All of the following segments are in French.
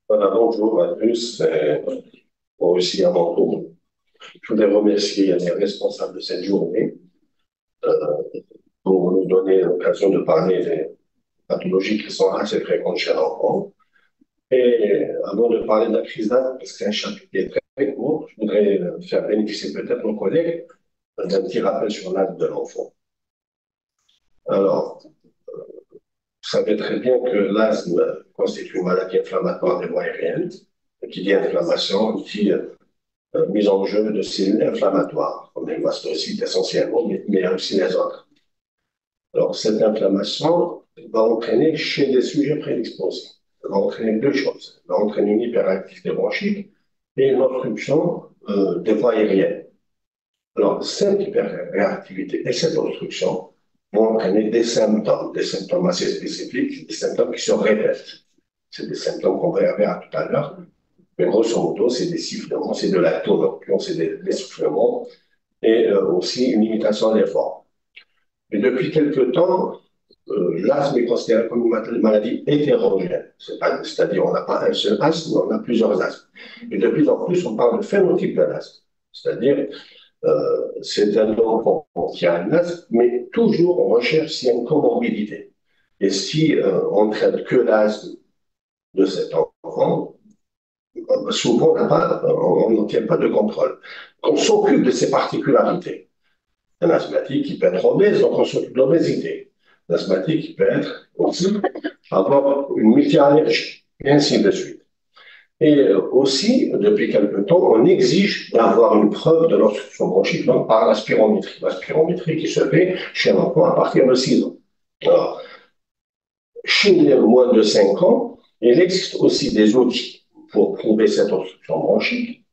Voilà, bonjour à tous, moi aussi à mon tour. Je voudrais remercier les responsables de cette journée pour nous donner l'occasion de parler des pathologies qui sont assez fréquentes chez l'enfant. Et avant de parler de la crise d'asthme, parce que c'est un chapitre qui est très, très court, je voudrais faire bénéficier peut-être nos collègues d'un petit rappel sur l'asthme de l'enfant. Alors, vous savez très bien que l'asthme constitue une maladie inflammatoire des voies aériennes. Qui dit inflammation, dit mise en jeu de cellules inflammatoires, comme les mastocytes essentiellement, mais aussi les autres. Alors, cette inflammation va entraîner chez les sujets prédisposés, ça va entraîner deux choses. Ça va entraîner une hyperactivité bronchique et une obstruction des voies aériennes. Alors, cette hyperactivité et cette obstruction vont entraîner des symptômes assez spécifiques, des symptômes qui se répètent. C'est des symptômes qu'on verra tout à l'heure. Mais grosso modo, c'est des sifflements, c'est de la nocturne, c'est des essoufflements et aussi une limitation à l'effort. Et depuis quelque temps, l'asthme est considéré comme une maladie hétérogène. C'est-à-dire, on n'a pas un seul asthme, on a plusieurs asthmes. Et de plus en plus, on parle de phénotype de l'asthme. C'est-à-dire, c'est un enfant qui a un asthme, mais toujours on recherche s'il y a une comorbidité. Et si on ne traite que l'asthme de cet enfant, souvent on n'obtient pas de contrôle. On s'occupe de ces particularités. Un asthmatique qui peut être obèse, donc on s'occupe de l'obésité. Un asthmatique qui peut être aussi avoir une multi-allergie, et ainsi de suite. Et aussi, depuis quelque temps, on exige d'avoir une preuve de l'obstruction bronchique donc par la spirométrie. La spirométrie qui se fait chez l'enfant à partir de 6 ans. Alors, chez les moins de 5 ans, il existe aussi des outils pour prouver cette obstruction bronchique,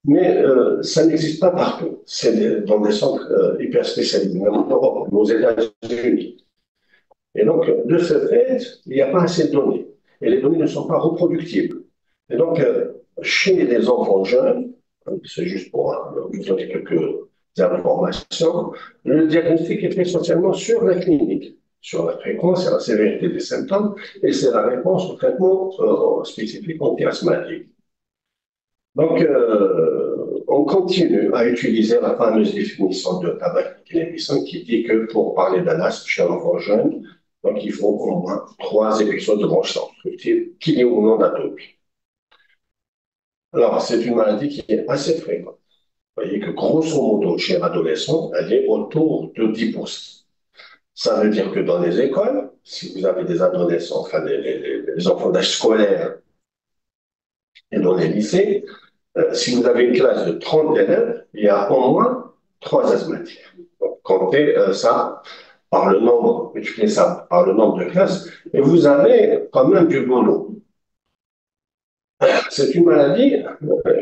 mais ça n'existe pas partout. C'est dans des centres hyper spécialisés, même en Europe, aux États-Unis. Et donc, de ce fait, il n'y a pas assez de données. Et les données ne sont pas reproductibles. Et donc, chez les enfants jeunes, c'est juste pour vous donner quelques informations, le diagnostic est fait essentiellement sur la clinique, sur la fréquence et la sévérité des symptômes, et c'est la réponse au traitement spécifique anti-asthmatique. Donc, on continue à utiliser la fameuse définition de tabac qui dit que pour parler d'un asthme chez un enfant jeune, donc il faut au moins 3 épisodes de bronchite obstructive, qu'il y ait ou non d'atopie. Alors, c'est une maladie qui est assez fréquente. Vous voyez que grosso modo, chez l'adolescent, elle est autour de 10%. Ça veut dire que dans les écoles, si vous avez des adolescents, enfin les enfants d'âge scolaire et dans les lycées, si vous avez une classe de 30 élèves, il y a au moins 3 asthmatiques. Donc, comptez ça par le nombre, multipliez ça par le nombre de classes, et vous avez quand même du boulot. C'est une maladie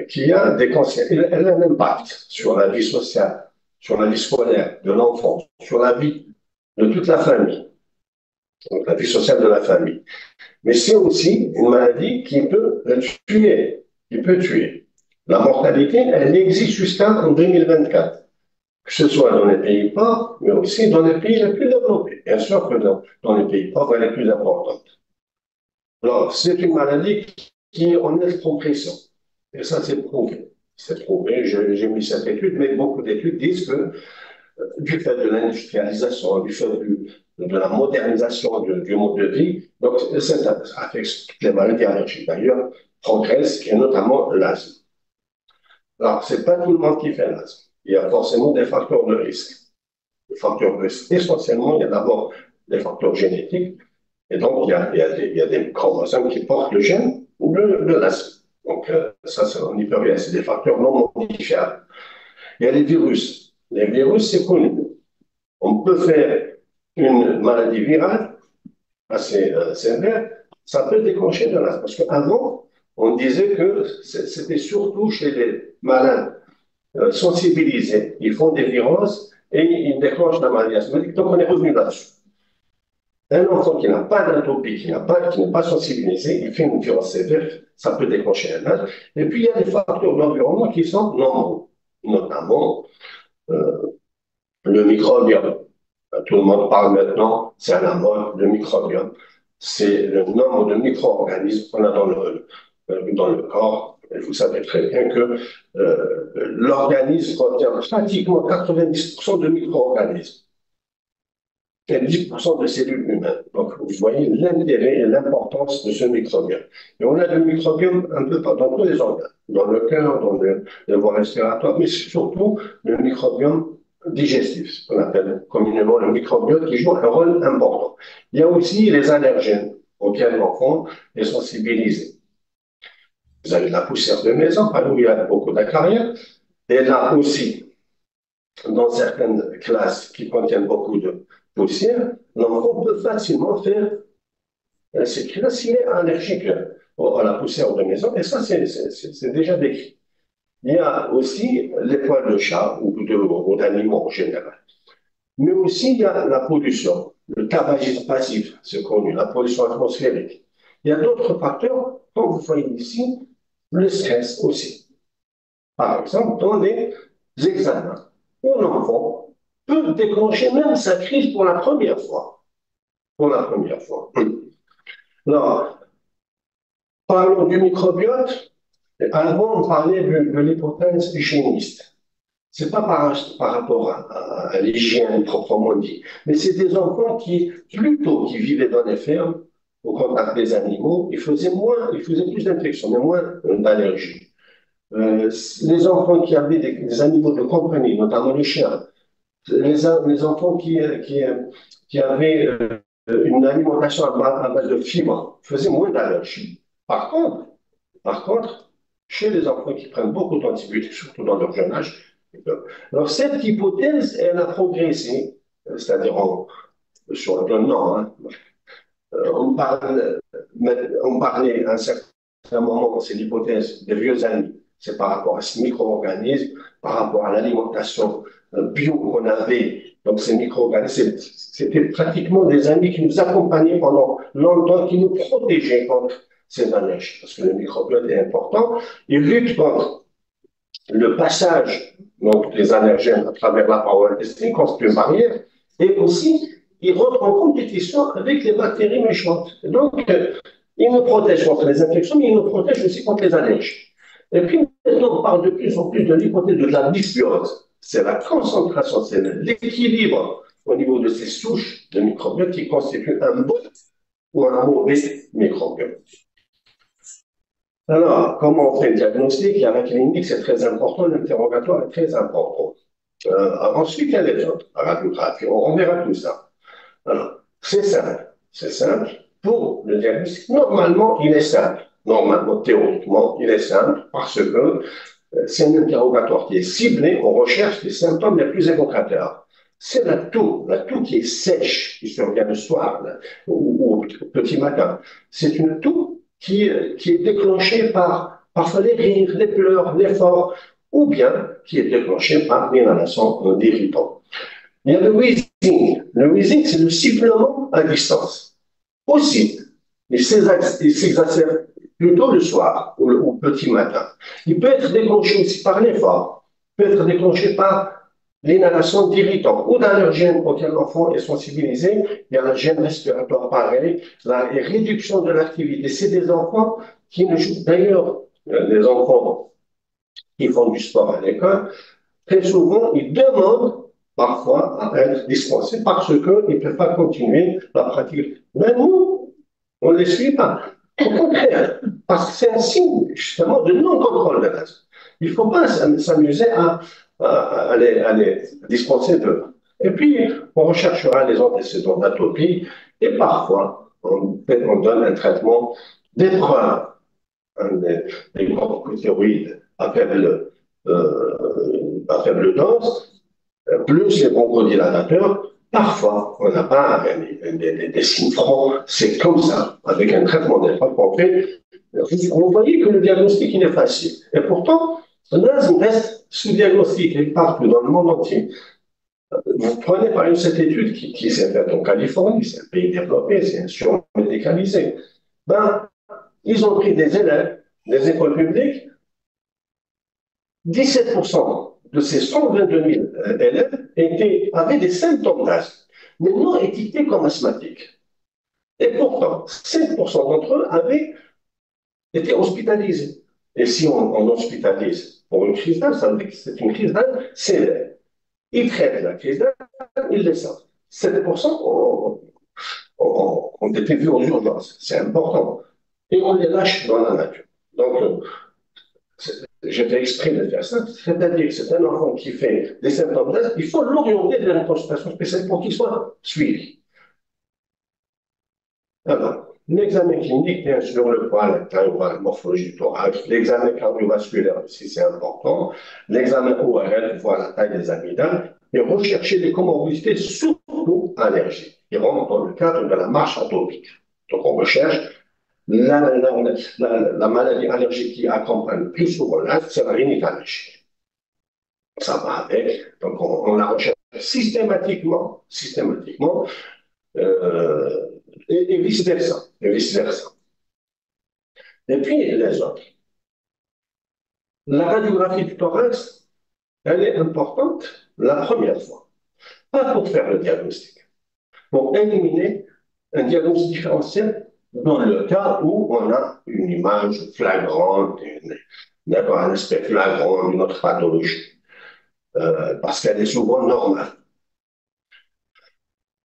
qui a des conséquences, elle a un impact sur la vie sociale, sur la vie scolaire de l'enfant, sur la vie de toute la famille, donc la vie sociale de la famille. Mais c'est aussi une maladie qui peut tuer, qui peut tuer. La mortalité, elle existe jusqu'en 2024, que ce soit dans les pays pauvres, mais aussi dans les pays les plus développés. Bien sûr que dans les pays pauvres, elle est plus importante. Alors, c'est une maladie qui est en nette progression. Et ça, c'est prouvé. C'est prouvé. J'ai mis cette étude, mais beaucoup d'études disent que du fait de l'industrialisation, du fait de la modernisation du mode de vie, donc ça affecte toutes les maladies allergiques d'ailleurs, progressent, et notamment l'asthme. Alors, ce n'est pas tout le monde qui fait l'asthme. Il y a forcément des facteurs de risque. Les facteurs de risque, essentiellement, il y a d'abord des facteurs génétiques, et donc il y a des chromosomes qui portent le gène de l'asthme. Donc, ça, on n'y peut rien, c'est des facteurs non modifiables. Il y a les virus. Les virus, c'est connu. On peut faire une maladie virale assez sévère, ça peut déclencher de l'asthme. Parce qu'avant, on disait que c'était surtout chez les malades sensibilisés. Ils font des viroses et ils déclenchent la maladie asthmatique. Donc, on est revenu là-dessus. Un enfant qui n'a pas d'atopie, qui n'est pas sensibilisé, il fait une virose sévère, ça peut déclencher un asthme. Et puis, il y a des facteurs d'environnement qui sont normaux, notamment le microbiome. Tout le monde parle maintenant, c'est à la mode, le microbiome. C'est le nombre de micro-organismes qu'on a dans le corps. Et vous savez très bien que l'organisme contient pratiquement 90% de micro-organismes et 10% de cellules humaines. Donc, vous voyez l'intérêt et l'importance de ce microbiome. Et on a le microbiome un peu dans tous les organes, dans le cœur, dans les voies respiratoires, mais surtout le microbiome digestif, ce qu'on appelle communément le microbiome qui joue un rôle important. Il y a aussi les allergènes auxquels l'enfant est sensibilisé. Vous avez de la poussière de maison, où il y a beaucoup d'acariens, et là aussi, dans certaines classes qui contiennent beaucoup de poussière, l'enfant peut facilement faire cette classe s'il est allergique à la poussière de maison, et ça, c'est déjà décrit. Il y a aussi les poils de chat ou d'animaux en général. Mais aussi, il y a la pollution, le tabagisme passif, c'est connu, la pollution atmosphérique. Il y a d'autres facteurs, comme vous voyez ici, le stress aussi. Par exemple, dans les examens, un enfant peut déclencher même sa crise pour la première fois. Pour la première fois. Alors, parlons du microbiote. Avant, on parlait de l'hypothèse hygiéniste. Ce n'est pas par rapport à l'hygiène proprement dit, mais c'est des enfants qui, plutôt qui vivaient dans les fermes, au contact des animaux, ils faisaient plus d'infections, mais moins d'allergies. Les enfants qui avaient des animaux de compagnie, notamment les chiens, les enfants qui avaient une alimentation à base de fibres faisaient moins d'allergies. Par contre, chez les enfants qui prennent beaucoup d'antibiotiques, surtout dans leur jeune âge, alors cette hypothèse, elle a progressé, c'est-à-dire sur le plan non, hein, on parlait à un certain moment, c'est l'hypothèse des vieux amis, c'est par rapport à ce micro-organisme, par rapport à l'alimentation bio qu'on avait. Donc ces micro-organismes, c'était pratiquement des amis qui nous accompagnaient pendant longtemps, qui nous protégeaient contre ces allergies, parce que le microbiote est important. Il lutte contre le passage donc, des allergènes à travers la paroi intestinale, constitue une barrière, et aussi il rentre en compétition avec les bactéries méchantes. Donc, il nous protège contre les infections, mais il nous protège aussi contre les allergies. Et puis, maintenant, on parle de plus en plus de l'hypothèse de la dysbiose. C'est la concentration, c'est l'équilibre au niveau de ces souches de microbiote qui constituent un bon ou un mauvais microbiote. Alors, comment on fait le diagnostic? Il y a la clinique, c'est très important, l'interrogatoire est très important. Ensuite, il y a les autres, la radiographie, on verra tout ça. Alors, c'est simple. Pour le diagnostic, normalement, il est simple. Normalement, théoriquement, il est simple parce que c'est un interrogatoire qui est ciblé, on recherche les symptômes les plus évocateurs. C'est la toux qui est sèche, qui survient le soir là, ou au petit matin. C'est une toux qui est déclenchée par parfois les rires, les pleurs, l'effort, ou bien qui est déclenchée par l'inhalation d'irritants. Il y a le wheezing. Le wheezing, c'est le sifflement à distance. Aussi, il s'exacerbe plutôt le soir ou au petit matin. Il peut être déclenché aussi par l'effort, il peut être déclenché par l'inhalation d'irritants ou d'allergènes auxquels l'enfant est sensibilisé. Il y a la gêne respiratoire pareil, la réduction de l'activité. C'est des enfants qui ne jouent d'ailleurs, des enfants qui font du sport à l'école, très souvent, ils demandent parfois à être dispensés parce qu'ils ne peuvent pas continuer la pratique. Mais nous, on ne les suit pas. Au contraire, parce que c'est un signe justement de non-contrôle de l'asthme. Il ne faut pas s'amuser à les dispenser d'eux. Et puis, on recherchera les antécédents d'atopie et parfois, on donne un traitement d'épreuve, des corticoïdes à faible dose, plus les bronchodilatateurs. Parfois, on n'a pas des signes francs, c'est comme ça, avec un traitement d'épreuve qu'on fait. Vous voyez que le diagnostic, il est facile. Et pourtant, l'asthme reste sous-diagnostiqué partout dans le monde entier. Vous prenez par exemple cette étude qui s'est faite en Californie, c'est un pays développé, c'est un surmédicalisé. Ben, ils ont pris des élèves des écoles publiques, 17% de ces 122 000 élèves avaient des symptômes d'asthme, mais non étiquetés comme asthmatiques. Et pourtant, 5% d'entre eux avaient était hospitalisé. Et si on hospitalise pour une crise d'asthme, ça veut dire que c'est une crise d'asthme sévère. Ils traitent la crise d'asthme, ils les sortent. 7% ont été vus aux urgences. C'est important. Et on les lâche dans la nature. Donc, j'ai fait exprès de faire ça, c'est-à-dire que c'est un enfant qui fait des symptômes d'asthme, il faut l'orienter vers une consultation spéciale pour qu'il soit suivi. Alors, l'examen clinique, bien sûr, le poids, la taille, la morphologie du thorax, l'examen cardiovasculaire aussi, c'est important, l'examen ORL, voir la taille des amygdales, et rechercher les comorbidités, surtout allergiques, qui rentrent dans le cadre de la marche atopique. Donc, on recherche la maladie allergique qui accompagne plus souvent l'asthme, c'est la rhinite allergique. Ça va avec, donc on la recherche systématiquement, et vice-versa, et vice-versa. Et puis les autres. La radiographie du thorax, elle est importante la première fois, pas pour faire le diagnostic, pour éliminer un diagnostic différentiel dans le cas où on a une image flagrante, un aspect flagrant d'une autre pathologie, parce qu'elle est souvent normale.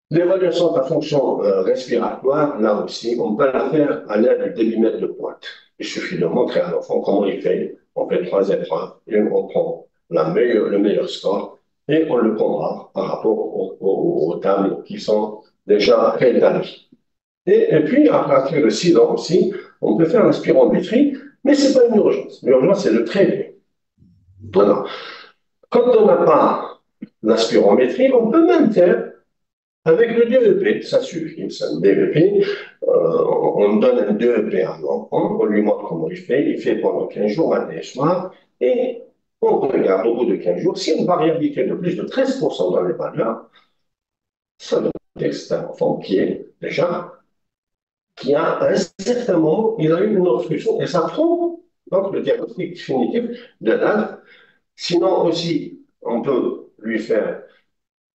L'évaluation de la fonction respiratoire, là aussi, on peut la faire à l'aide du débitmètre de pointe. Il suffit de montrer à l'enfant comment il fait. On fait 3 épreuves et on prend le meilleur score et on le compare par rapport aux tables qui sont déjà préétablies. Et puis, à partir de 6 ans aussi, on peut faire la spirométrie, mais ce n'est pas une urgence. L'urgence, c'est le trait. Alors, quand on n'a pas la spirométrie, on peut même faire avec le DEP, ça suffit, c'est un DEP. On donne un DEP à l'enfant, on lui montre comment il fait pendant 15 jours, matin et soir, et on regarde au bout de 15 jours. S'il y a une variabilité de plus de 13% dans les valeurs, ça veut dire que c'est un enfant qui a à un certain moment, il a eu une obstruction, et ça prouve donc le diagnostic définitif de l'asthme. Sinon aussi, on peut lui faire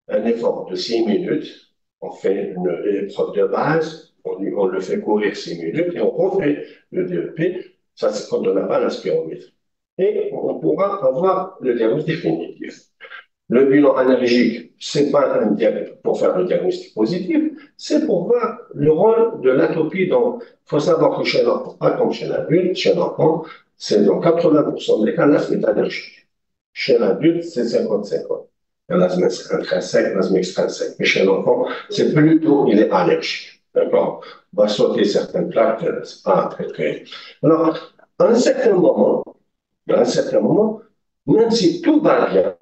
un effort de 6 minutes, on fait une épreuve de base, on le fait courir 6 minutes et on refait le DEP, ça c'est quand on n'a pas la spirométrie. Et on pourra avoir le diagnostic définitif. Le bilan allergique, c'est pas pour faire le diagnostic positif, c'est pour voir le rôle de l'atopie. Il faut savoir que chez l'enfant, pas comme chez l'adulte, chez l'enfant, c'est dans 80% des cas, l'asthme est allergique. Chez l'adulte, c'est 50-50. L'asthme intrinsèque, l'asthme extrinsèque. Mais chez l'enfant, c'est plutôt, il est allergique. D'accord? On va sauter certaines plaques, c'est pas très, très. Alors, à un certain moment, même si tout va bien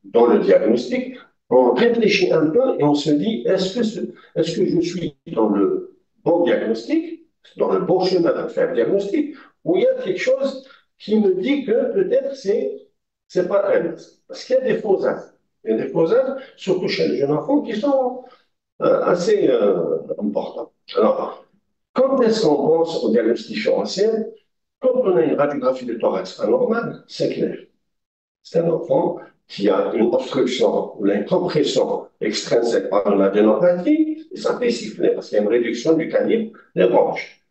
dans le diagnostic, on réfléchit un peu et on se dit, est-ce que je suis dans le bon diagnostic, dans le bon chemin de faire le diagnostic, ou il y a quelque chose qui me dit que peut-être c'est pas un asthme. Parce qu'il y a des faux asthmes. Il y a des faux asthmes, surtout chez les jeunes enfants, qui sont assez importants. Alors, quand est-ce qu'on pense au diagnostic différentiel? Quand on a une radiographie du thorax anormale, c'est clair. C'est un enfant qui a une obstruction ou une compression extrinsèque par une adénopathie, et ça fait siffler parce qu'il y a une réduction du calibre des branches.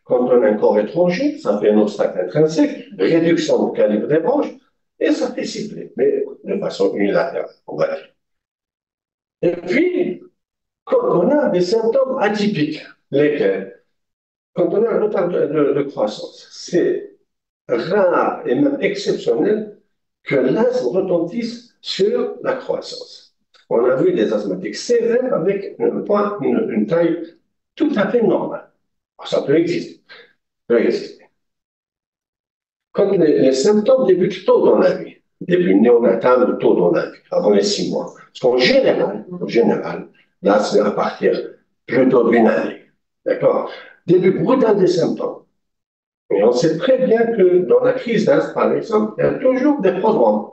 Quand on a un corps étranger, ça fait un obstacle intrinsèque, réduction du calibre des branches, et ça fait siffler, mais de façon unilatérale, on va dire. Et puis, quand on a des symptômes atypiques, lesquels, quand on a un retard de croissance, c'est rare et même exceptionnel que l'asthme retentisse sur la croissance. On a vu des asthmatiques sévères avec une taille tout à fait normale. Alors, ça peut exister. Quand les symptômes débutent tôt dans la vie, début néonatal tôt dans la vie, avant les 6 mois, parce qu'en général, là, c'est à partir plutôt d'une année. D'accord? Début brutal des symptômes. Et on sait très bien que dans la crise d'asthme, par exemple, il y a toujours des prodromes,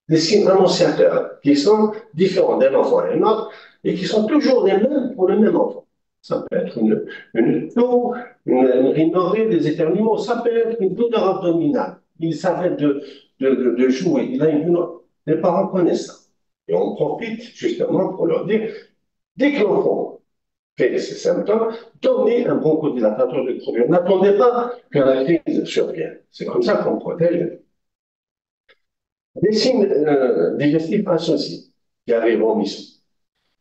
des signes annonciateurs qui sont différents d'un enfant à un autre et qui sont toujours les mêmes pour le même enfant. Ça peut être une toux, une rhinorrhée, des éternuements, ça peut être une douleur abdominale. Il s'arrête de jouer, il a une douleur. Les parents connaissent ça. Et on profite justement pour leur dire, dès que l'enfant fait ces symptômes, donnez un bronchodilatateur de produit. N'attendez pas que la crise survienne. C'est comme ça qu'on protège. Des signes digestifs associés, diarrhée, vomissement.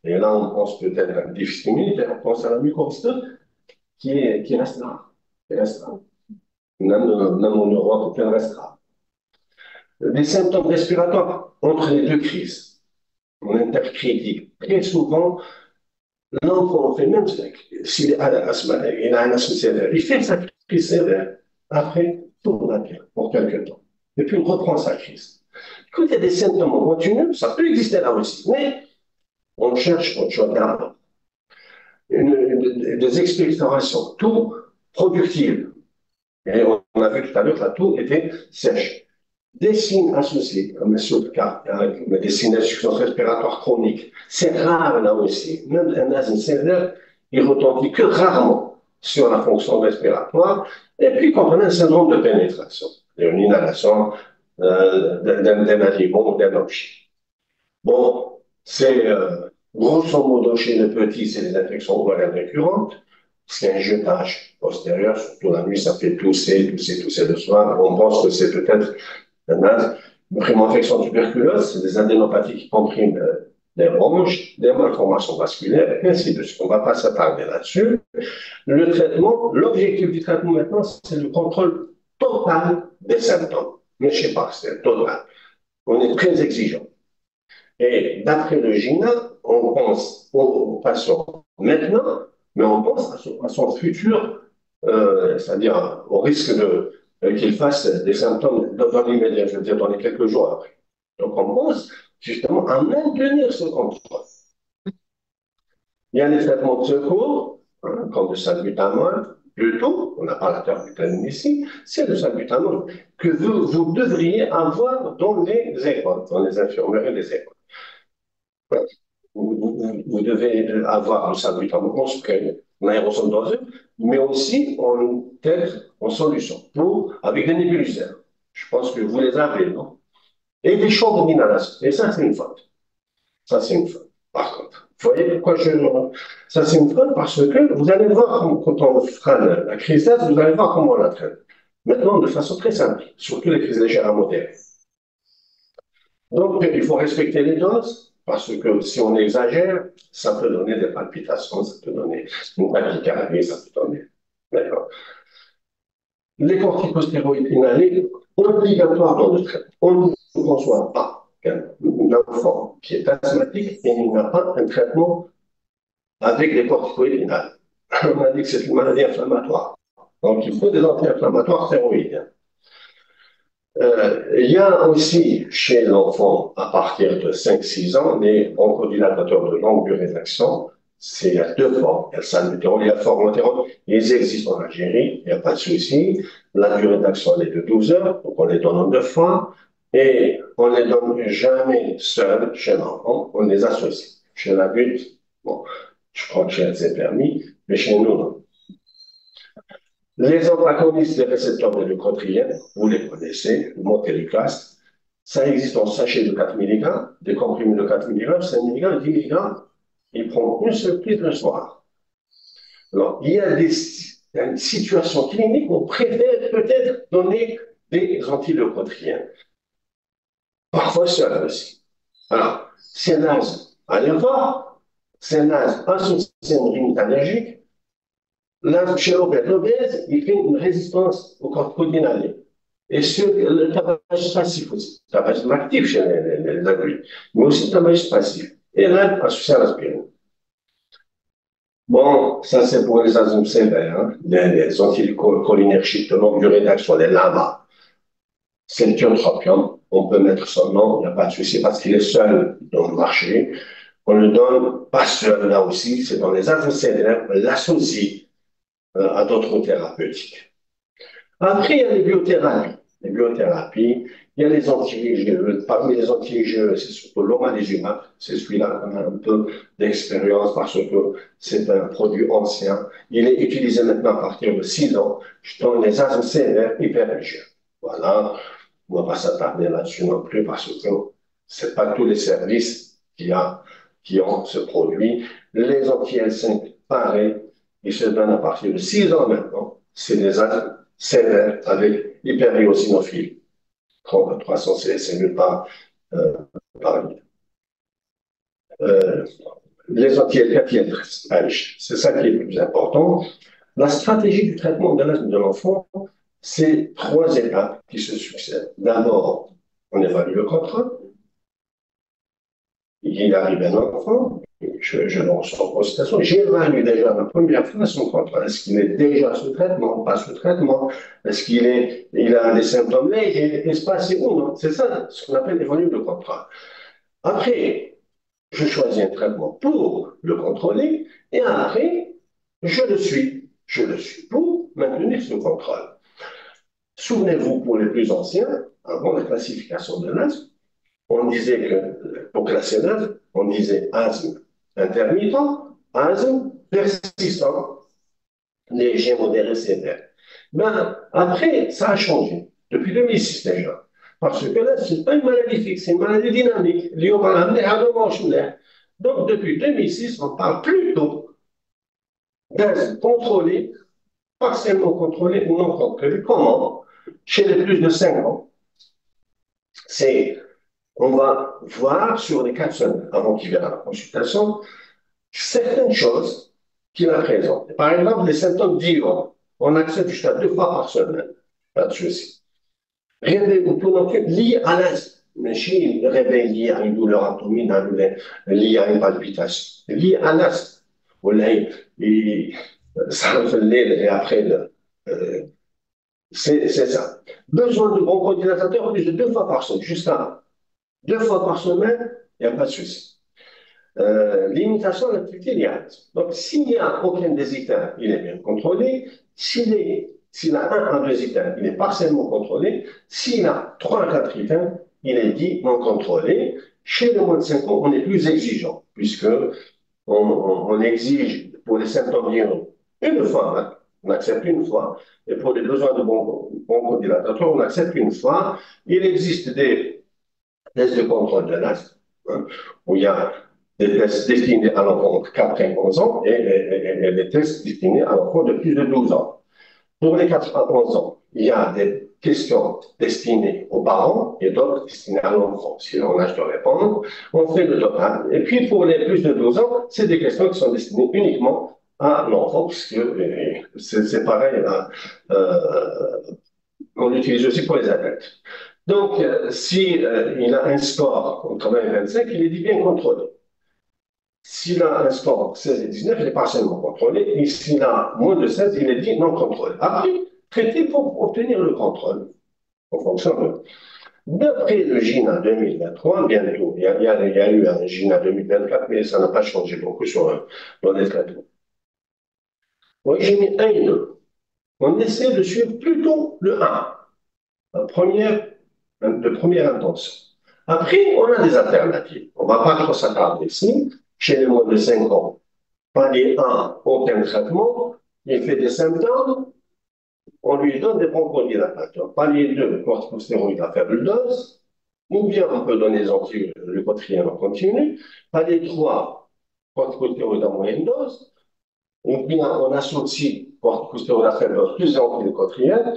Et là, on pense peut-être à un déficit immunitaire, on pense à la mucoviscidose qui restera. Qui restera. Même en Europe, elle restera. Des symptômes respiratoires entre les deux crises, en intercritique. Très souvent, l'enfant fait même s'il a un asthme sévère, il fait sa crise sévère, après, tout va bien pour quelques temps. Et puis, il reprend sa crise. Quand il y a des symptômes en continu, ça peut exister là aussi, mais on cherche autre chose d'abord. Des expectorations, tout productives. Et on a vu tout à l'heure que la toux était sèche. Des signes associés, comme le cas, des signes d'insuffisance respiratoire chronique. C'est rare là aussi. Même un asthme sévère, il retentit que rarement sur la fonction respiratoire. Et puis, quand on a un syndrome de pénétration, une inhalation d'un aliment ou d'un objet. Bon, c'est grosso modo chez les petits, c'est les infections ouvrières récurrentes. C'est un jetage postérieur, surtout la nuit, ça fait tousser, tousser, tousser le soir. On pense que c'est peut-être un asthme. Une primo-infection tuberculeuse, c'est des adénopathies qui compriment des ronges, des malformations vasculaires, et ainsi de suite. On ne va pas s'attarder là-dessus. Le traitement, l'objectif du traitement maintenant, c'est le contrôle total des symptômes. Mais je ne sais pas, c'est total. On est très exigeant. Et d'après le GINA, on pense au patient maintenant, mais on pense à son futur, c'est-à-dire au risque qu'il fasse des symptômes dans l'immédiat, je veux dire dans les quelques jours après. Donc on pense justement à maintenir ce contrôle. Il y a les traitements de secours, comme le salbutamol, plutôt, on n'a pas la terbutamine ici, c'est le salbutamol que vous devriez avoir dans les écoles, dans les infirmeries des écoles. Vous devez avoir un salbutamol en spray, en aérosol doseux, mais aussi en tête, en solution, avec des nébuliseurs. Je pense que vous les avez, non? Et des chambres d'inhalation. Et ça, c'est une faute. Ça, c'est une faute. Par contre, vous voyez pourquoi ça, c'est une faute parce que vous allez voir, quand on fera la crise d'asthme, vous allez voir comment on la traite. Maintenant, de façon très simple, surtout les crises légères à modérées. Donc, il faut respecter les doses, parce que si on exagère, ça peut donner des palpitations, ça peut donner une tachycardie, ça peut donner. D'accord. Les corticostéroïdes inhalés, obligatoires dans le traitement. On ne conçoit pas qu'un enfant qui est asthmatique et il n'a pas un traitement avec des corticoïdes inhalés. On a dit que c'est une maladie inflammatoire. Donc, il faut des anti-inflammatoires stéroïdes. Il y a aussi chez l'enfant, à partir de 5-6 ans, des bronchodilatateurs de longue durée d'action. Il y a deux formes. Il y a le salbutamol et la formoterol. Ils existent en Algérie, il n'y a pas de souci. La durée d'action est de 12 heures, donc on les donne en 2 fois. Et on ne les donne jamais seuls chez l'enfant, on les associe. Chez l'adulte, bon, je crois que chez c'est permis, mais chez nous, non. Les antagonistes des récepteurs de leucotriène, vous les connaissez, le montélucast, ça existe en sachet de 4 mg, des comprimés de 4 mg, 5 mg, 10 mg, il prend une seule prise le soir. Alors, il y a une situation clinique où on préfère peut-être donner des antileucotriènes. Parfois seul aussi. Alors, c'est naze, allez voir, c'est naze associé à une rhinite allergique. Là, chez l'obèse, il fait une résistance au corticoïdes inhalés. Et sur le tabagisme passif aussi. Le tabagisme actif chez les adultes, mais aussi le tabagisme passif. Et là, associé à l'aspirine. Bon, ça c'est pour les asthmes sévères, hein. Les anticholinergiques de longue durée d'action, les LAMA. C'est le tiotropium. On peut mettre son nom, il n'y a pas de souci, parce qu'il est seul dans le marché. On le donne pas seul là aussi, c'est dans les asthmes sévères, on l'associe à d'autres thérapeutiques. Après, il y a les biothérapies. Les biothérapies, il y a les anti-IgE. Parmi les anti-IgE, c'est surtout l'omalizumab. C'est celui-là qu'on a un peu d'expérience parce que c'est un produit ancien. Il est utilisé maintenant à partir de 6 ans dans les asthmes sévères hyperalgiques. Voilà. On ne va pas s'attarder là-dessus non plus parce que ce n'est pas tous les services qui ont ce produit. Les anti-L5 pareil, il se donne à partir de 6 ans maintenant. C'est des asthmes sévères avec hyperéosinophilie. 300 cellules par litre. Les anti-LK c'est ça qui est le plus important. La stratégie du traitement de l'asthme de l'enfant, c'est 3 étapes qui se succèdent. D'abord, on évalue le contrôle. Il arrive un enfant, je le reçois en consultation, j'évalue déjà la première fois son contrôle. Est-ce qu'il est déjà sous traitement, pas sous traitement? Est-ce qu'il a des symptômes légers, espacés ou non? C'est ça ce qu'on appelle évaluer le contrôle. Après, je choisis un traitement pour le contrôler et après, je le suis. Je le suis pour maintenir ce contrôle. Souvenez-vous, pour les plus anciens, avant la classification de l'asthme, on disait que, pour classer l'asthme, on disait asthme intermittent, asthme persistant, léger, modéré, sévère. Ben, après, ça a changé, depuis 2006 déjà. Parce que là, ce n'est pas une maladie fixe, c'est une maladie dynamique, liée au maladie cardiovasculaire. Donc, depuis 2006, on parle plutôt d'asthme contrôlé, partiellement contrôlé ou non contrôlé. Comment? Chez les plus de 5 ans, on va voir sur les 4 semaines avant qu'il vienne à la consultation certaines choses qu'il a présentes. Par exemple, les symptômes diurnes. On accepte jusqu'à 2 fois par semaine. Pas de souci. Réveil lié à l'asthme. Mais si le réveil lié à une douleur abdominale, lié à une palpitation, lié à l'asthme. Ça fait et après, c'est ça. Besoin de bronchodilatateur plus de 2 fois par semaine, jusqu'à 2 fois par semaine, il n'y a pas de souci. Limitation de l'activité linéaire. Donc, s'il n'y a aucun des items, il est bien contrôlé. S'il a un à 2 items, il est partiellement contrôlé. S'il a 3 à 4 items, il est dit non contrôlé. Chez les moins de 5 ans, on est plus exigeant, puisque on exige pour les symptômes viraux une fois, hein, on accepte une fois, et pour les besoins de bronchodilatateurs, on accepte une fois. Il existe des tests de contrôle de l'asthme, hein, où il y a des tests destinés à l'enfant entre 4 et 11 ans et des tests destinés à l'enfant de plus de 12 ans. Pour les 4 à 11 ans, il y a des questions destinées aux parents et d'autres destinées à l'enfant. Si on a de répondre, on fait le total. Et puis pour les plus de 12 ans, c'est des questions qui sont destinées uniquement à l'enfant, puisque c'est pareil, on l'utilise aussi pour les adultes. Donc, si il a un score entre 20 et 25, il est dit bien contrôlé. S'il a un score entre 16 et 19, il est partiellement contrôlé. Et s'il a moins de 16, il est dit non contrôlé. Après, traiter pour obtenir le contrôle. En fonction de. D'après le GINA 2023, bientôt, il y a eu un GINA 2024, mais ça n'a pas changé beaucoup dans les traitements. Oui, j'ai mis 1 et 2. On essaie de suivre plutôt le 1, de première intention. Après, on a des alternatives. On ne va pas trop s'attarder ici. Chez les moins de 5 ans, palier 1, aucun traitement, il fait des symptômes, on lui donne des bronchodilatateurs. Palier 2, corticostéroïdes à faible dose, ou bien on peut donner des anti-leucotriens en continu. Palier 3, corticostéroïdes à moyenne dose, ou bien on associe corticostéroïdes à faible dose plus anti-leucotriens,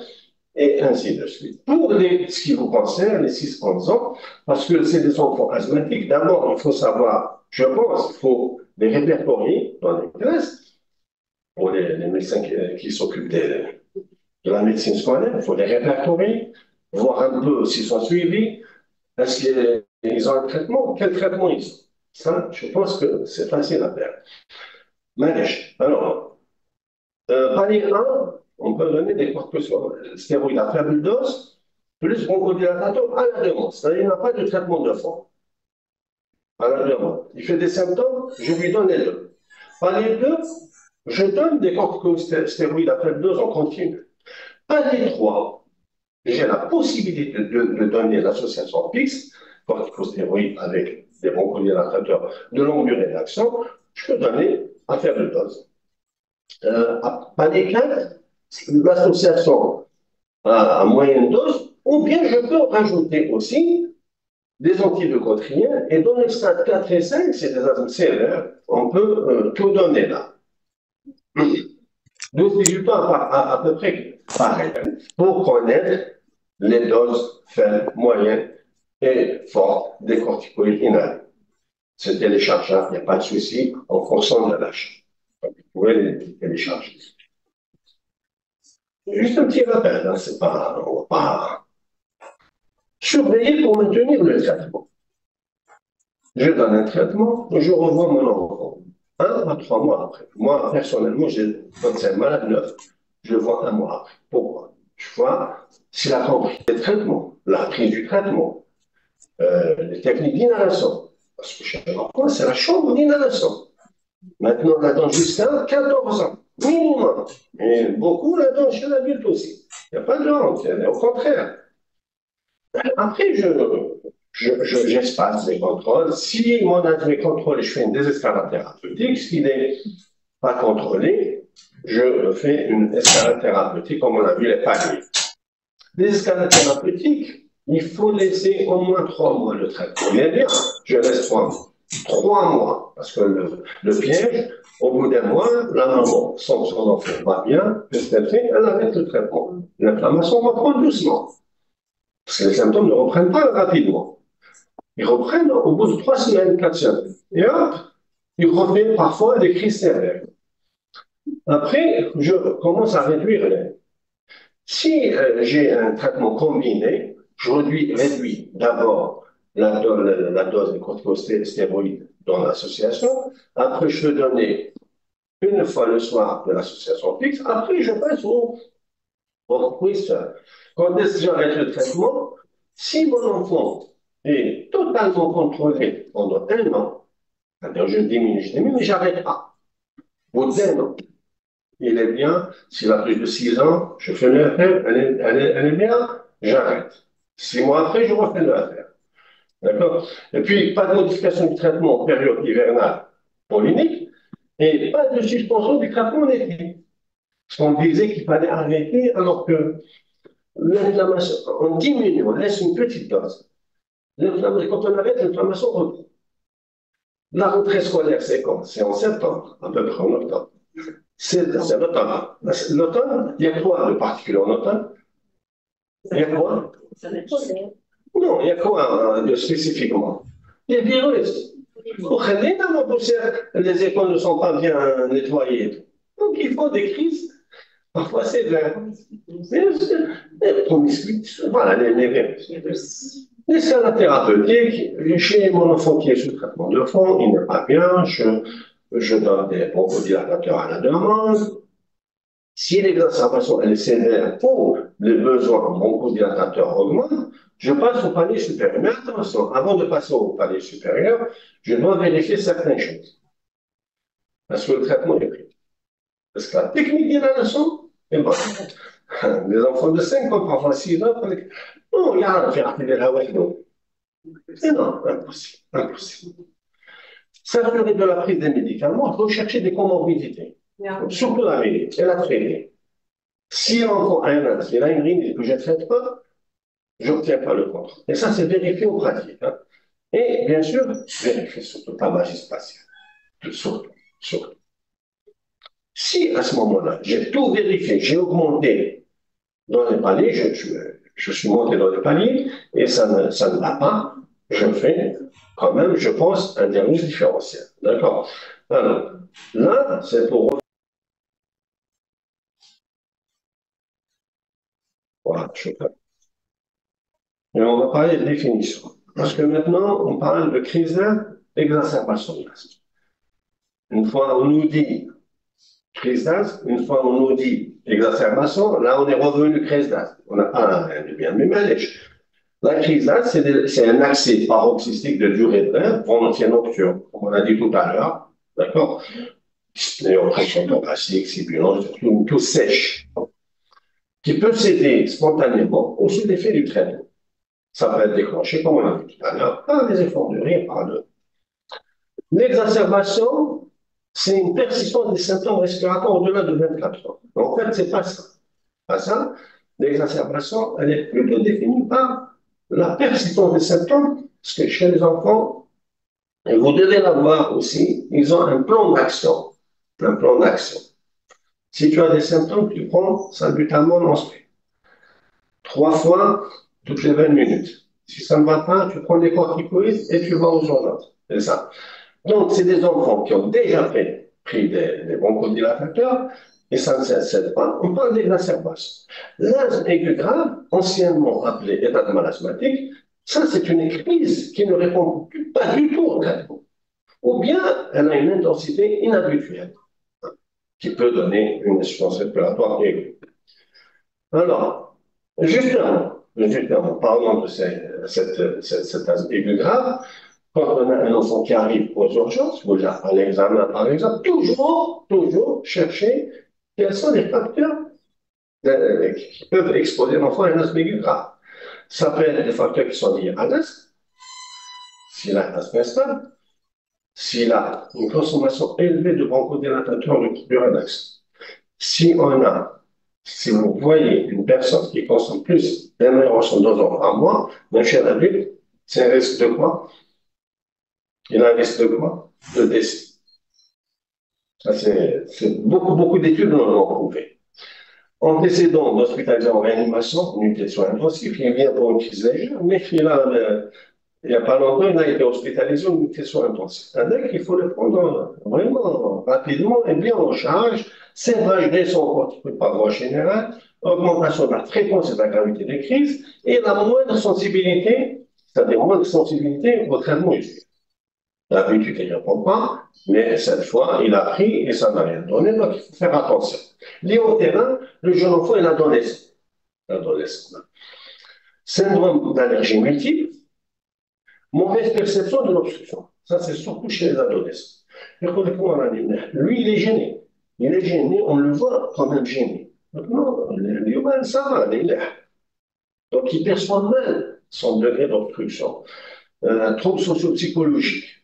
et ainsi de suite. Pour ce qui vous concerne, les 6-11 ans, parce que c'est des enfants asthmatiques, d'abord, il faut savoir, je pense, il faut les répertorier dans les classes, pour les médecins qui s'occupent de la médecine scolaire, il faut les répertorier, voir un peu s'ils sont suivis, est-ce qu'ils ont un traitement, quel traitement ils ont. Ça, je pense que c'est facile à faire. Manège. Alors, palier 1, on peut donner des corticostéroïdes à faible dose, plus bronchodilatateur à la demande. C'est-à-dire qu'il n'y a pas de traitement de fond. À la demande. Il fait des symptômes, je lui donne les deux. Palier 2, je donne des corticostéroïdes à faible dose en continu. Palier 3, j'ai la possibilité de donner l'association fixe, corticostéroïdes avec des bronchodilatateurs de longue durée d'action, je peux donner à faible dose. Palier 4, l'association à moyenne dose, ou bien je peux rajouter aussi des antileucotriens, et dans le stade 4 et 5, c'est des asthmes sévères, on peut tout donner là. 12 résultats à peu près pareils pour connaître les doses faibles, moyennes et fortes des corticoïdes inhalés. C'est téléchargeable, il n'y a pas de souci, en fonction de l'âge. Vous pouvez les télécharger. Juste un petit rappel, hein, c'est pas, on va pas surveiller pour maintenir le traitement. Je donne un traitement, je revois mon enfant. 1 à 3 mois après. Moi, personnellement, quand c'est un malade neuf, je le vois 1 mois après. Pourquoi? Je vois s'il a compris les traitements, la prise du traitement, les techniques d'inhalation. Parce que chez l'enfant, c'est la chambre d'inhalation. Maintenant, on attend jusqu'à 14 ans, minimum. Et beaucoup l'attendent chez l'adulte aussi. Il n'y a pas de honte, au contraire. Après, j'espace les contrôles. Si mon âge est contrôlé, je fais une désescalade thérapeutique. S'il n'est pas contrôlé, je fais une escalade thérapeutique, comme on a vu les paliers. Désescalade thérapeutique, il faut laisser au moins 3 mois le traitement. Bien, je laisse 3 mois. 3 mois, parce que le piège, au bout d'un mois, la maman sent que son enfant va bien, qu'est-ce qu'elle fait? Elle arrête le traitement. L'inflammation reprend doucement. Parce que les symptômes ne reprennent pas rapidement. Ils reprennent au bout de 3 semaines, 4 semaines. Et hop, ils reviennent parfois à des crises sévères. Après, je commence à réduire les. Si j'ai un traitement combiné, je réduis d'abord la dose de corticostéroïdes dans l'association. Après, je peux donner une fois le soir de l'association fixe. Après, je passe au quiz. Quand est-ce que j'arrête le traitement? Si mon enfant est totalement contrôlé pendant 1 an, c'est-à-dire je diminue, mais j'arrête pas. Au bout d'1 an, il est bien. S'il a plus de 6 ans, je fais le affaire, elle est bien, j'arrête. 6 mois après, je refais le affaire. D'accord? Et puis, pas de modification du traitement en période hivernale pollinique et pas de suspension du traitement en été. Parce qu'on disait qu'il fallait arrêter alors que l'inflammation, on diminue, on laisse une petite dose. Quand on arrête, l'inflammation reprend. La rentrée scolaire, c'est quand? C'est en septembre, à peu près en octobre. C'est l'automne. L'automne, il y a quoi de particulier en automne? Il y a quoi? Non, il y a quoi de spécifiquement? Les virus. Les écoles ne sont pas bien nettoyées. Donc, il faut des crises. Parfois, c'est vrai. Les promiscuités, voilà, les virus. Les scénarios thérapeutiques, chez mon enfant qui est sous traitement de fond, il n'est pas bien, je donne des bronchodilatateurs à la demande. Si l'exacerbation est sévère ou les besoins en bronchodilatateurs augmentent, je passe au palier supérieur. Mais attention, avant de passer au palier supérieur, je dois vérifier certaines choses. Parce que le traitement est pris. Parce que la technique d'inhalation est bonne. Les enfants de 5 ans, parfois 6 ans, non, il y a un faire appeler la non. C'est non, impossible, impossible. S'assurer de la prise des médicaments, il faut chercher des comorbidités. Surtout la rhinite et la traînée. Si l'enfant a un asthme, il a une rhinite que je ne traite pas, je n'obtiens pas le contrôle. Et ça, c'est vérifié en pratique. Hein. Et bien sûr, vérifier surtout la magie spatiale. Surtout, surtout. Si à ce moment-là, j'ai tout vérifié, j'ai augmenté dans les paliers, je suis monté dans les paliers, et ça ne va pas, je fais quand même, je pense, un diagnostic différentiel. D'accord? Alors, là, c'est pour. Voilà, je fais. Et on va parler de définition. Parce que maintenant, on parle de crise d'exacerbation de l'asthme. Une fois on nous dit crise d'asthme, une fois on nous dit exacerbation, là on est revenu crise d'asthme. On n'a pas rien de bien, mais malèche. La crise d'asthme, c'est un accès paroxystique de durée brève, volontiers nocturne, comme on a dit tout à l'heure. D'accord? Pression thoracique, sibilant, tout sèche, qui peut céder spontanément au sous l'effet du traitement. Ça peut être déclenché, comme on l'a vu tout à l'heure, par des efforts de rire, par le. L'exacerbation, c'est une persistance des symptômes respiratoires au-delà de 24 heures. En fait, c'est pas ça. Pas ça. L'exacerbation, elle est plutôt définie par la persistance des symptômes, parce que chez les enfants, et vous devez l'avoir aussi, ils ont un plan d'action. Un plan d'action. Si tu as des symptômes, tu prends salbutamol en spray. 3 fois toutes les 20 minutes. Si ça ne va pas, tu prends des corticoïdes et tu vas aux urgences. C'est ça. Donc, c'est des enfants qui ont déjà pris des bronchodilatateurs et ça ne s'accède pas. On parle d'exacerbation. L'asthme aigu grave, anciennement appelé état de mal asthmatique, ça, c'est une crise qui ne répond pas du tout au traitement. Ou bien, elle a une intensité inhabituelle qui peut donner une insuffisance respiratoire aiguë. Alors, justement, parlons de cet asthme aigu grave. Quand on a un enfant qui arrive aux urgences, ou là, à l'examen par exemple, toujours chercher quels sont les facteurs qui peuvent exposer l'enfant à un asthme aigu grave. Ça peut être des facteurs qui sont liés à l'asthme, s'il a un asthme instable, s'il a une consommation élevée de bronchodilatateurs du Ranax. Si vous voyez une personne qui consomme plus d'un euro sur 2 ans par mois, même chez un adulte, c'est un risque de quoi? Il a un risque de quoi? De décès. Ça, c'est beaucoup d'études l'ont prouvé. En décédant d'hospitaliser en réanimation, une unité de soins intensifs, il vient pour une crise légère, mais il n'y a pas longtemps, il a été hospitalisé en unité de soins intensifs. C'est-à-dire qu'il faut le prendre vraiment rapidement et bien en charge. Sévrage des son corticoïde par voie générale, augmentation de la fréquence et de la gravité des crises et la moindre sensibilité, c'est-à-dire moindre sensibilité au traitement usé. D'habitude, il ne répond pas, mais cette fois, il a pris et ça n'a rien donné, donc il faut faire attention. Lié au terrain, le jeune enfant est l'adolescent. Syndrome d'allergie multiple, mauvaise perception de l'obstruction. Ça, c'est surtout chez les adolescents. Lui, il est gêné. Il est gêné, on le voit quand même gêné. Maintenant, l'humain, ça va, il est là. Donc, il perçoit mal son degré d'obstruction. Trouble socio-psychologique.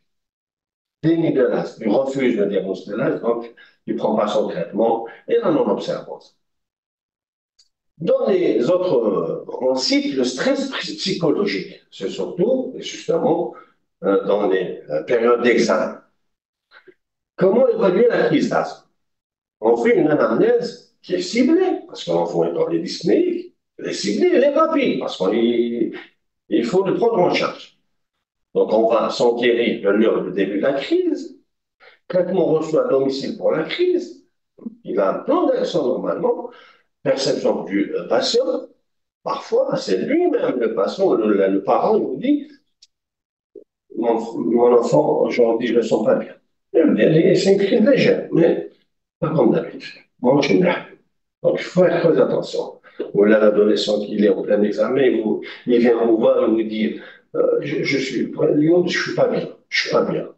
Déni de l'asthme, il refuse le diagnostic de l'asthme, donc il ne prend pas son traitement et la non-observance. Dans les autres, on cite le stress psychologique, c'est surtout, et justement, dans les périodes d'examen. Comment évaluer la crise d'asthme? On fait une anamnèse qui est ciblée, parce qu'on faut dans les dyspnéiques, elle est ciblée, elle est rapide, parce qu'il faut le prendre en charge. Donc, on va s'enquérir de l'heure du début de la crise, traitement reçu à domicile pour la crise, il a un plan d'action normalement, perception du patient, parfois c'est lui-même le patient, le parent, il nous dit mon enfant aujourd'hui je ne le sens pas bien. C'est une crise légère, mais pas comme d'habitude. Moi je me Donc il faut faire très attention. Ou là l'adolescent qui est en plein examen, il vient vous voir et vous dire je suis pas bien, je suis pas bien.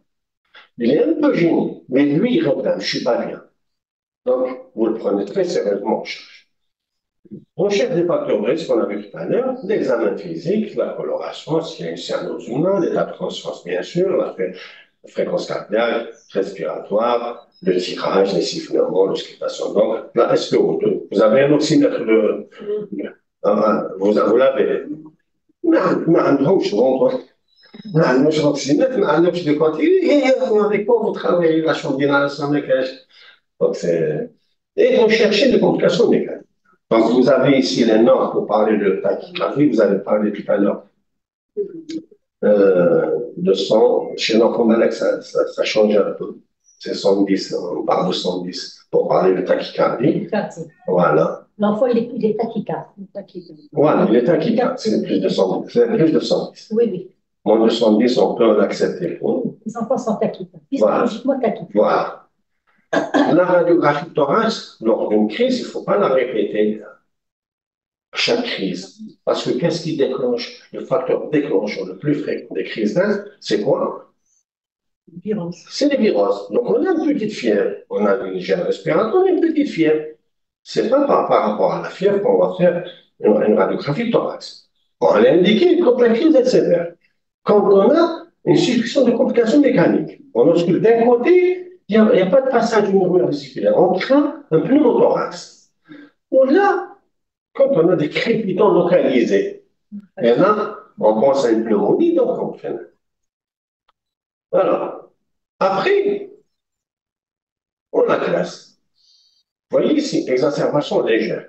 Il est un peu gêné, mais lui, il réclame, je ne suis pas bien. Donc, vous le prenez très sérieusement en charge. Recherche des facteurs de risque qu'on a vu tout à l'heure, l'examen physique, la coloration, s'il y a une cyanose humaine, l'état de conscience, bien sûr, la fréquence cardiaque, respiratoire, le tirage, les sifflements, l'auscultation. Donc, la SPO2. Vous avez un oxymètre vous l'avez. ما عندهمش ما عندناش اوكسيمتر ما عندهمش دو كونتي avec quoi vous travaillez la chambre d'inhalation de cache. Donc et vous cherchez des complications mécaniques. Donc vous avez ici les normes pour parler de tachycardie, vous avez parlé tout à l'heure de son chez l'enfant malade, ça change un peu. C'est 110, on parle de 110 pour parler de tachycardie. Voilà. L'enfant, il est tachycarde. Voilà, il est tachycarde, c'est plus de 110. C'est plus de 110. Oui, oui. Moins de 110, on peut l'accepter. Les enfants sont tachycardes. Physiologiquement tachycardes. Voilà. La radiographie de thorax, lors d'une crise, il ne faut pas la répéter chaque crise. Parce que qu'est-ce qui déclenche, le facteur déclencheur le plus fréquent des crises d'asthme, c'est quoi? Virus. C'est les virus. Donc on a une petite fièvre, on a une hygiène respiratoire, on a une petite fièvre. Ce n'est pas par rapport à la fièvre qu'on va faire une radiographie de thorax. On l'a indiqué quand la crise est sévère. Quand on a une succession de complications mécaniques, on ausculte d'un côté, il n'y a pas de passage du murmure vésiculaire, on craint un pneumothorax. Ou là, quand on a des crépitants localisés, et là, on pense à une pneumonie, donc on fait. Alors, après, on la classe. voyez ici, exacerbation légère.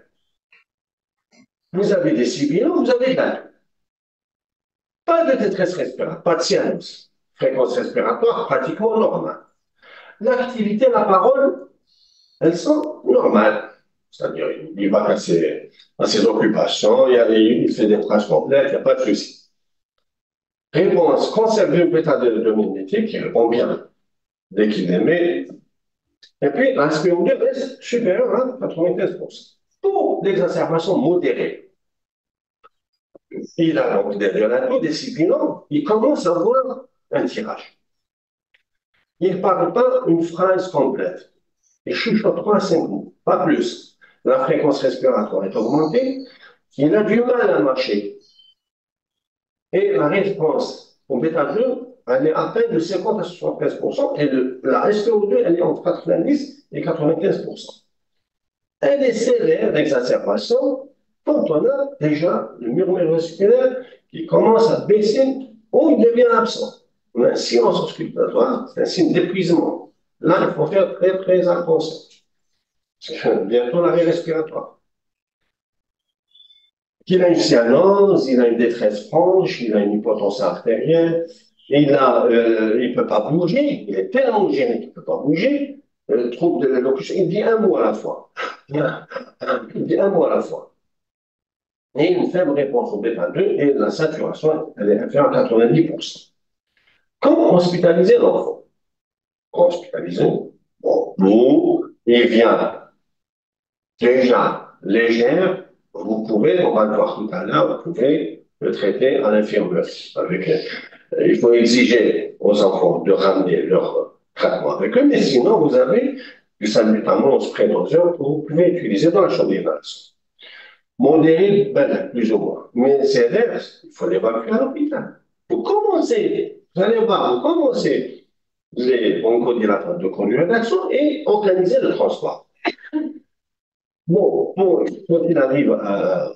Vous avez des sibilants, vous avez de la toux. Pas de détresse respiratoire, pas de cyanose. Fréquence respiratoire pratiquement normale. L'activité, la parole, elles sont normales. C'est-à-dire, il va à ses occupations, il fait des phrases complètes, il n'y a pas de souci. Réponse, conserver le bêta de magnétique, qui répond bien dès qu'il émet. Et puis, la SPO2 reste supérieur à 95%. Pour l'exacerbation modérée, il a donc des violateurs, des sibilants, il commence à avoir un tirage. Il ne parle pas une phrase complète. Il chuchote 3 à 5 mots, pas plus. La fréquence respiratoire est augmentée, il a du mal à marcher. Et la réponse au bêta-2, elle est à peine de 50 à 75%, et la SPO2, elle est entre 90 et 95%. Elle est sévère, l'exacerbation, quand on a déjà le murmure musculaire qui commence à baisser ou il devient absent. On a un silence auscultatoire, c'est un signe d'épuisement. Là, il faut faire très, très attention. C'est bientôt l'arrêt respiratoire. Il a une cyanose, il a une détresse franche, il a une hypotension artérielle, il ne peut pas bouger, il est tellement gêné qu'il ne peut pas bouger, trouble de l'élocution, il dit un mot à la fois. Il dit un mot à la fois. Et une faible réponse au bêta-2 et la saturation, elle est inférieure à 90%. Comment hospitaliser l'enfant? Hospitaliser, bon, l'eau, il vient déjà légère, vous pouvez, on va le voir tout à l'heure, vous pouvez le traiter à l'infirmerie. Il faut exiger aux enfants de ramener leur traitement avec eux, mais sinon, vous avez du salbutamol, spray doseur que vous pouvez utiliser dans la chambre d'inhalation. Modéré, ben, plus ou moins. Mais sévère, il faut l'évacuer à l'hôpital. Vous commencez, vous allez voir, vous commencez les bronchodilateurs de conduite d'action et organiser le transport. Bon, quand il arrive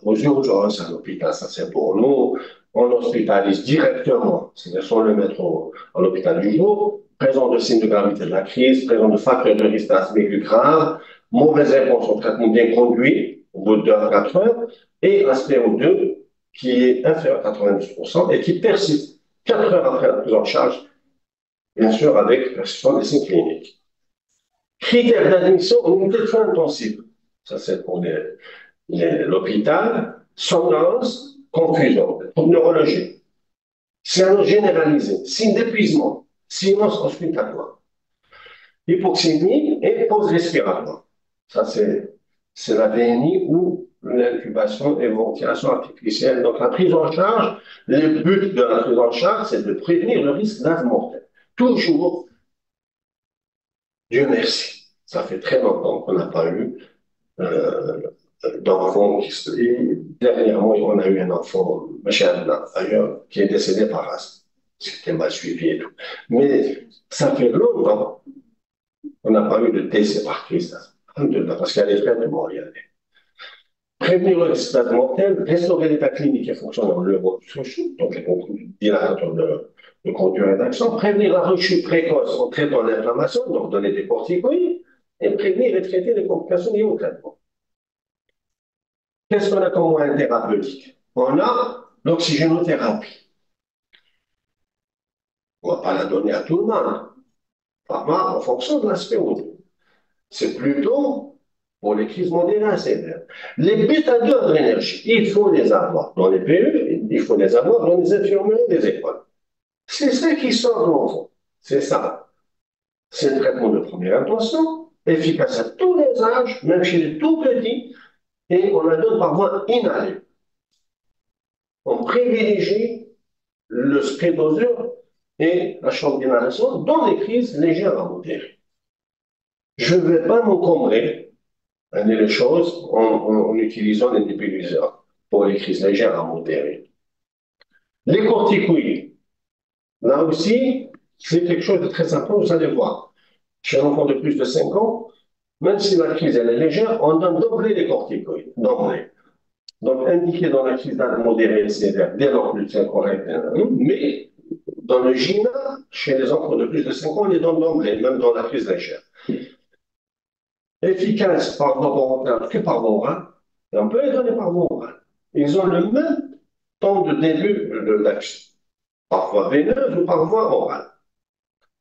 aux urgences à l'hôpital, ça c'est pour nous, on l'hospitalise directement, c'est-à-dire sans le mettre à l'hôpital du jour, présence de signes de gravité de la crise, présence de facteurs de risque asthmique grave, mauvaise réponse au traitement bien conduit au bout de 2 à 4 heures, et la SPO2 qui est inférieur à 90% et qui persiste 4 heures après la prise en charge, bien sûr avec persistance des signes cliniques. Critères d'admission aux unités de soins intensifs. Ça, c'est pour l'hôpital. Somnolence, confusion, trouble neurologique. Cyanose généralisée, signe d'épuisement, silence hospitalier. Hypoxémie et pause respiratoire. Ça, c'est la VNI ou l'intubation et ventilation artificielle. Donc, la prise en charge, le but de la prise en charge, c'est de prévenir le risque d'asthme mortel. Toujours, Dieu merci. Ça fait très longtemps qu'on n'a pas eu d'enfants dernièrement, on a eu un enfant, d'ailleurs, qui est décédé par asthme. C'était mal suivi et tout. Mais ça fait longtemps qu'on n'a pas eu de décès par crise d'asthme. Parce qu'il y a des traitements, il y a des... Prévenir le risque d'asthme mortel, restaurer l'état clinique et fonctionnant le rechute, donc les dilateurs de conduite d'action, prévenir la rechute précoce en traitant l'inflammation, donc donner des corticoïdes, et prévenir et traiter les complications liées au traitement. Qu'est-ce qu'on a comme moyen thérapeutique? On a l'oxygénothérapie. On ne va pas la donner à tout le monde. En fonction de l'aspect où c'est plutôt pour les crises modérées sévères. Les bêta-2 de l'énergie, il faut les avoir dans les PE, il faut les avoir dans les infirmeries des écoles. C'est ça qui sort de l'enfant. C'est ça. C'est le traitement de première intention, efficace à tous les âges, même chez les tout petits, et on la donne par voie inhalée. On privilégie le spray doseur et la chambre d'inhalation dans les crises légères à modérées. Je ne vais pas m'encombrer les choses en utilisant les nébuliseurs pour les crises légères à modérées. Les corticoïdes, là aussi, c'est quelque chose de très important, vous allez voir. Chez un enfant de plus de 5 ans, même si la crise elle est légère, on donne d'emblée les corticoïdes, d'emblée. Donc, indiqué dans la crise modérée et sévère, dès lors que c'est correct, mais dans le GINA, chez les enfants de plus de 5 ans, on les donne d'emblée, même dans la crise légère. efficaces par voie volontaire que par voie orale, et on peut les donner par voie orale. Ils ont le même temps de début de l'action, par voie veineuse ou par voie orale.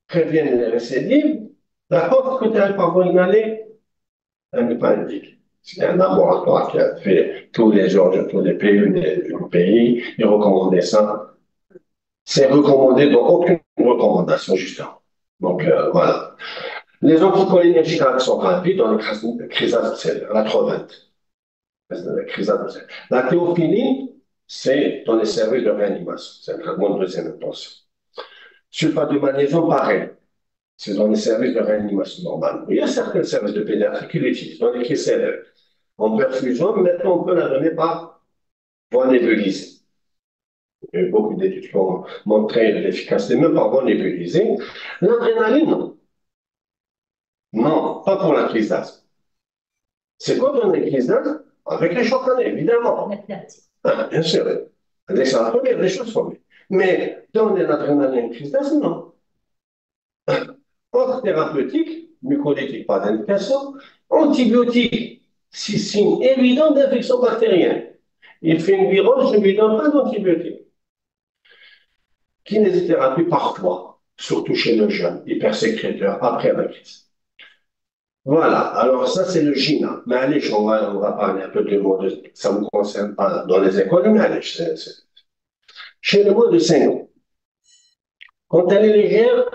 Préviennent les récidives, d'accord, que tu as par voie inhalée, elle n'est pas indiquée. C'est un laboratoire qui a fait tous les pays, ils recommandaient ça. C'est recommandé dans aucune recommandation, justement. Donc, voilà. Les anticholinergiques sont rapides dans les crises sévères, la trovente. La théophiline, c'est dans les services de réanimation. C'est un traitement de deuxième intention. Sulfate de magnésium, pareil. C'est dans les services de réanimation normale. Il y a certains services de pédiatrie qui l'utilisent dans les crises sévères. En perfusion, maintenant, on peut la donner par voie nébulisée. Il y a eu beaucoup d'études qui ont montré l'efficacité, même par voie nébulisée. L'adrénaline, non. Non, pas pour la crise d'asthme. C'est quoi donner une crise d'asthme? Avec les chocs, évidemment. Ah, bien sûr. C'est la première des choses formées. Mais donner l'adrénaline crise d'asthme, non. Autre thérapeutique, mucolytique, pas d'indication. Antibiotique, c'est signe évident d'infection bactérienne. Il fait une virose, je ne lui donne pas d'antibiotique. Kinésithérapie, parfois, surtout chez le jeune, hypersécréteur, après la crise. Voilà, alors ça c'est le GINA. Mais allez, on va parler un peu de mots ça ne vous concerne pas dans les écoles, mais allez, chez le mot de 5 ans, quand elle est légère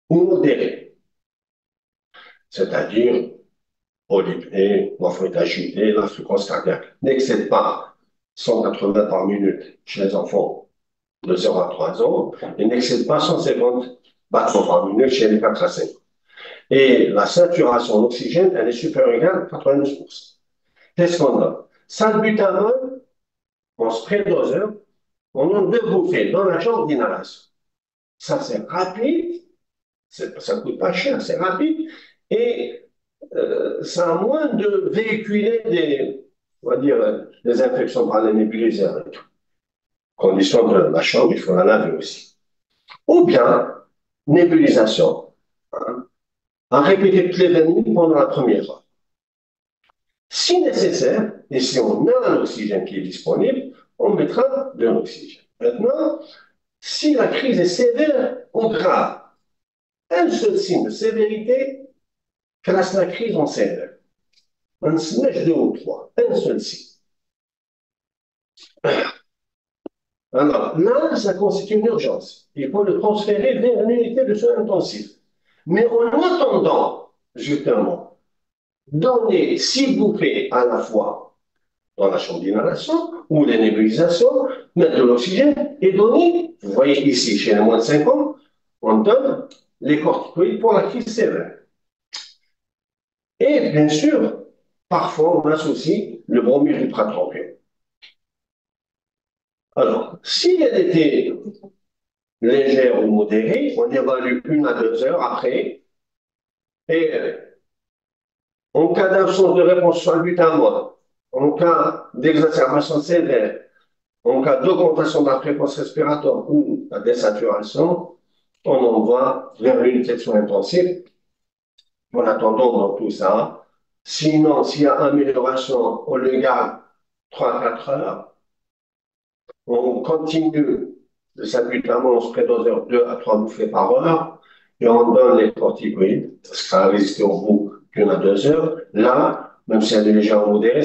ou modérée, c'est-à-dire polypnée, morphite agitée, la fréquence cardiaque n'excède pas 180 par minute chez les enfants de 0 à 3 ans et n'excède pas 150 battements par minute chez les 4 à 5 ans. Et la saturation d'oxygène, elle est supérieure ou égale à 92%. Qu'est-ce qu'on a? Salbutamol, en spray doseur, on a 2 bouffées dans la chambre d'inhalation. Ça, c'est rapide, ça ne coûte pas cher, c'est rapide, et ça a moins de véhiculer on va dire, des infections par les nébulizeurs et tout. Condition de la chambre, il faut la laver aussi. Ou bien, nébulisation, hein, à répéter toutes les 20 minutes pendant la première heure. Si nécessaire, et si on a un oxygène qui est disponible, on mettra de l'oxygène. Maintenant, si la crise est sévère ou grave, un seul signe de sévérité classe la crise en sévère. Un signe 2 ou 3, un seul signe. Alors là, ça constitue une urgence. Il faut le transférer vers une unité de soins intensifs. Mais en attendant, justement, donner 6 bouffées à la fois dans la chambre d'inhalation ou les nébulisations, mettre de l'oxygène et donner, vous voyez ici, chez les moins de 5 ans, on donne les corticoïdes pour la crise sévère. Et bien sûr, parfois, on associe le bromure du pratropine. Alors, si elle était légère ou modérée, on évalue 1 à 2 heures après. Et en cas d'absence de réponse sur le butamol, en cas d'exacerbation sévère, en cas d'augmentation de la fréquence respiratoire ou la désaturation, on envoie vers l'unité de soins intensifs. En attendant dans tout ça, sinon, s'il y a amélioration, on le garde 3 à 4 heures. On continue de salbutamol, on se prédose 2 à 3 bouffées par heure et on donne les corticoïdes, parce que ça a résisté au bout d'1 à 2 heures. Là, même si elle est légèrement modérée,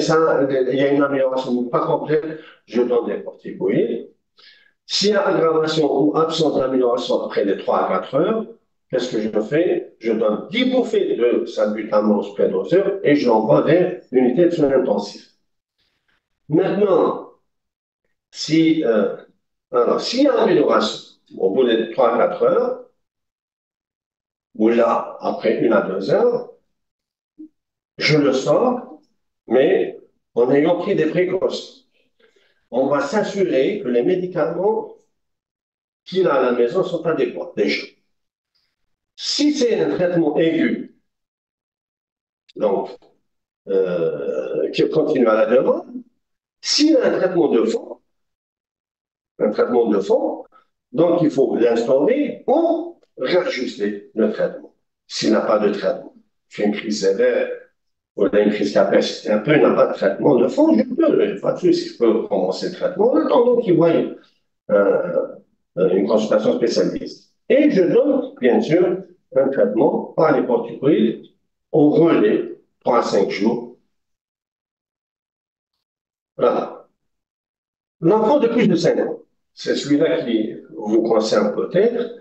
il y a une amélioration pas complète, je donne des corticoïdes. S'il y a aggravation ou absence d'amélioration après les 3 à 4 heures, qu'est-ce que je fais? Je donne 10 bouffées de salbutamol prédoseur et je l'envoie vers l'unité de soins intensifs. Maintenant, s'il y a amélioration au bout des 3 à 4 heures, ou là, après 1 à 2 heures, je le sors, mais en ayant pris des précautions. On va s'assurer que les médicaments qu'il a à la maison sont adéquats, déjà. Si c'est un traitement aigu, donc, qui continue à la demande, s'il a un traitement de fond, donc il faut l'instaurer ou réajuster le traitement, s'il n'a pas de traitement. C'est une crise sévère, ou une crise cardiaque, c'est un peu, il n'a pas de traitement de fond, je peux, pas de souci, je peux commencer le traitement en attendant qu'il voie une consultation spécialiste. Et je donne, bien sûr, un traitement par les corticoïdes au relais, 3 à 5 jours. Voilà. L'enfant de plus de 5 ans, c'est celui-là qui vous concerne peut-être,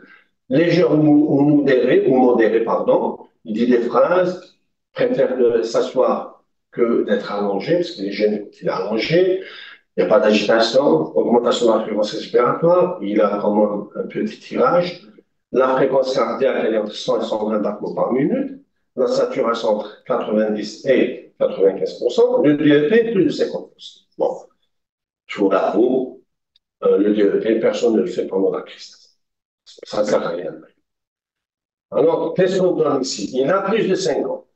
léger ou modéré, pardon, il dit des phrases, préfère de s'asseoir que d'être allongé, parce qu'il est gêné qu'il est allongé, il n'y a pas d'agitation, augmentation de la fréquence respiratoire, il a quand même un petit tirage, la fréquence cardiaque elle est entre 100 et 120 battements par minute, la saturation entre 90 et 95%, le DEP plus de 50%. Bon, je vous l'avoue, le DEP, personne ne le fait pendant la crise. Ça ne sert à rien. Alors, qu'est-ce qu'on donne ici? Il a plus de 5 ans.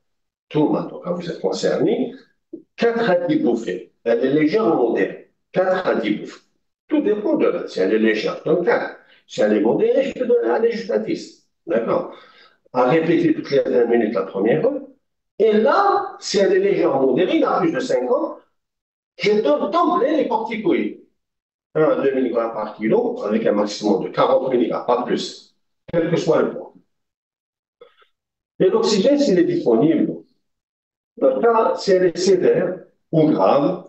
Tout le monde, quand vous êtes concerné, 4 à 10 bouffées. Elle est légère ou modérée? 4 à 10 bouffées. Tout dépend de là. Si elle est légère, je donne 4. Si elle est modérée, je peux aller jusqu'à 10. D'accord? À répéter toutes les 20 minutes la première heure. Et là, si elle est légère ou modérée, il a plus de 5 ans, je donne d'emblée les corticoïdes. 1 à 2 mg par kilo, avec un maximum de 40 mg, pas plus, quel que soit le poids. Et l'oxygène, s'il est disponible, dans le cas, si elle est sévère ou grave,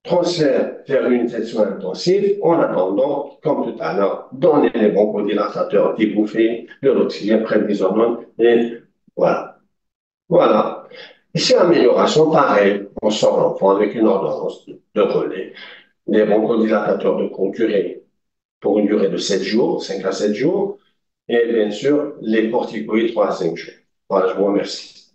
transfert vers une section intensive, en attendant, comme tout à l'heure, donner les bronchodilatateurs, débouffer de l'oxygène, prendre des hormones, et voilà. Voilà. Ici, amélioration, pareil, on sort l'enfant avec une ordonnance de relais, des bronchodilatateurs de courte durée pour une durée de 7 jours, 5 à 7 jours, et bien sûr, les corticoïdes 3 à 5 jours. Voilà, je vous remercie.